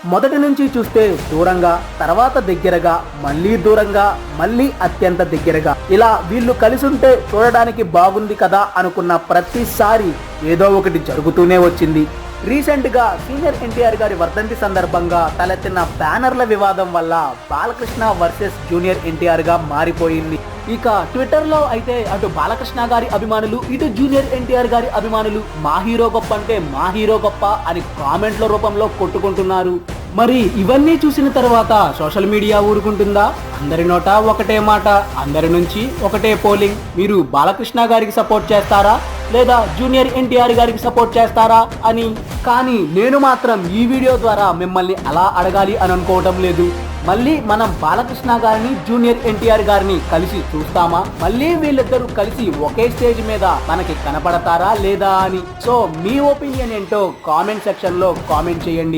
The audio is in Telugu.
మొదటి నుంచి చూస్తే దూరంగా, తర్వాత దగ్గరగా, మళ్ళీ దూరంగా, మళ్ళీ అత్యంత దగ్గరగా, ఇలా వీళ్ళు కలిసి ఉంటే చూడడానికి బాగుంది కదా అనుకున్న ప్రతిసారి ఏదో ఒకటి జరుగుతూనే వచ్చింది. రీసెంట్ గా సీనియర్ ఎన్టీఆర్ గారి వర్ధంతి సందర్భంగా తలెత్తిన బ్యానర్ల వివాదం వల్ల బాలకృష్ణ వర్సెస్ జూనియర్ ఎన్టీఆర్ గా మారిపోయింది. ఇక ట్విట్టర్ లో అయితే అటు బాలకృష్ణ గారి అభిమానులు, ఇటు జూనియర్ ఎన్టీఆర్ గారి అభిమానులు మా హీరో గొప్ప అంటే మా హీరో గొప్ప అని కామెంట్ల రూపంలో కొట్టుకుంటున్నారు. మరి ఇవన్నీ చూసిన తర్వాత సోషల్ మీడియా ఊరుకుంటుందా? అందరి నోట ఒకటే మాట, అందరి నుంచి ఒకటే పోలింగ్. మీరు బాలకృష్ణ గారికి సపోర్ట్ చేస్తారా లేదా జూనియర్ ఎన్టీఆర్ గారికి సపోర్ట్ చేస్తారా అని. కానీ నేను మాత్రం ఈ వీడియో ద్వారా మిమ్మల్ని అలా అడగాలి అని అనుకోవటం లేదు. మళ్ళీ మనం బాలకృష్ణ గారిని జూనియర్ ఎన్టీఆర్ గారిని కలిసి చూస్తామా? మళ్ళీ వీళ్ళిద్దరూ కలిసి ఒకే స్టేజ్ మీద మనకి కనపడతారా లేదా అని. సో మీ ఒపీనియన్ ఏంటో కామెంట్ సెక్షన్ లో కామెంట్ చేయండి.